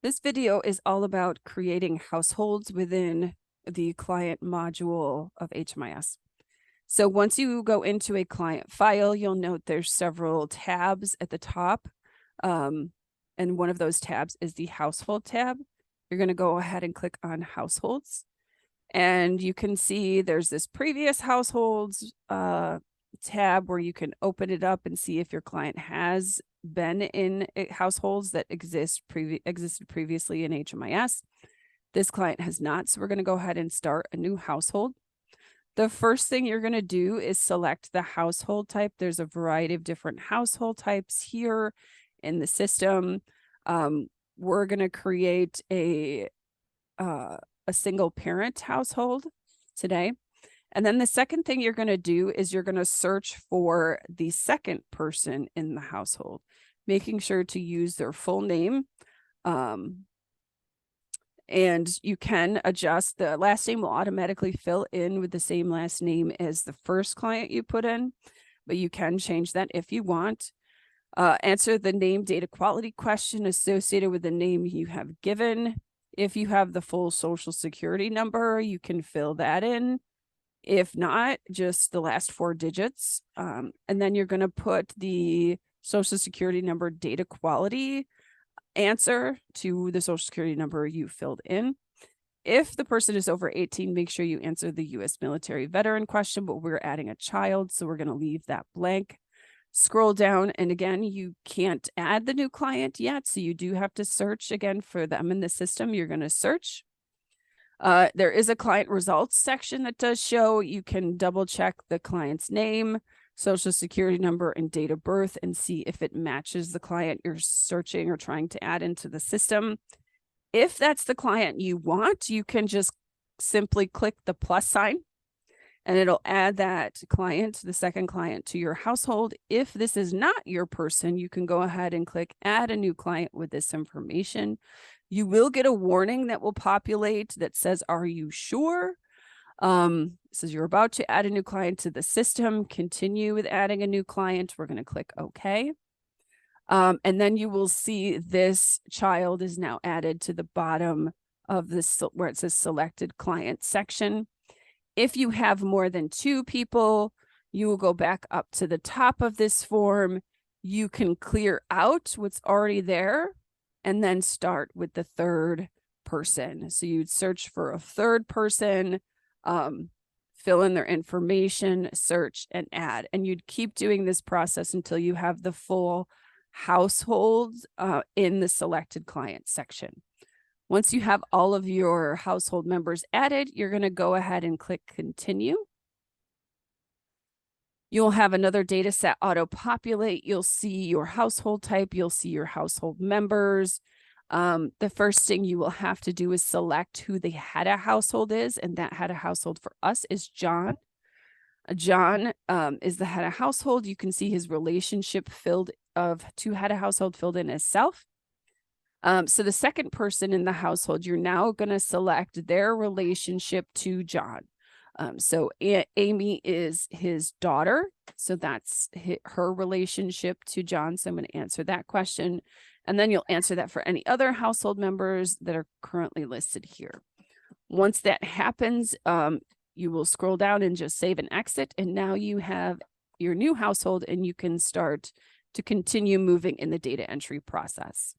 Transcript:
This video is all about creating households within the client module of HMIS. So once you go into a client file, you'll note there's several tabs at the top. And one of those tabs is the household tab. You're going to go ahead and click on households. And you can see there's this previous households tab where you can open it up and see if your client has been in households that existed previously in HMIS. This client has not, so we're going to go ahead and start a new household. The first thing you're going to do is select the household type. There's a variety of different household types here in the system. We're going to create a single parent household today. And then the second thing you're going to do is you're going to search for the second person in the household, making sure to use their full name. And you can adjust. The last name will automatically fill in with the same last name as the first client you put in, but you can change that if you want. Answer the name data quality question associated with the name you have given. If you have the full social security number, you can fill that in. If not, just the last 4 digits. And then you're going to put the social security number data quality answer to the social security number you filled in. If the person is over 18, make sure you answer the U.S. military veteran question, but we're adding a child, so we're going to leave that blank. Scroll down, and again, you can't add the new client yet, so you do have to search again for them in the system. You're going to search. There is a client results section that does show. You can double check the client's name, social security number, and date of birth and see if it matches the client you're searching or trying to add into the system. If that's the client you want, you can just simply click the plus sign and it'll add that client, the second client, to your household. If this is not your person, you can go ahead and click add a new client with this information. You will get a warning that will populate that says, are you sure? It says you're about to add a new client to the system. Continue with adding a new client. We're going to click OK. And then you will see this child is now added to the bottom of this where it says selected client section. If you have more than 2 people, you will go back up to the top of this form. You can clear out what's already there and then start with the third person. So you'd search for a third person, fill in their information, search, and add. And you'd keep doing this process until you have the full household in the selected client section. Once you have all of your household members added, you're going to go ahead and click continue. You'll have another data set auto-populate. You'll see your household type. You'll see your household members. The first thing you will have to do is select who the head of household is, and that head of household for us is John. John is the head of household. You can see his relationship to head of household filled in as self. So the second person in the household, you're now going to select their relationship to John. So Amy is his daughter. So that's her relationship to John. So I'm going to answer that question. And then you'll answer that for any other household members that are currently listed here. Once that happens, you will scroll down and just save and exit. And now you have your new household and you can start to continue moving in the data entry process.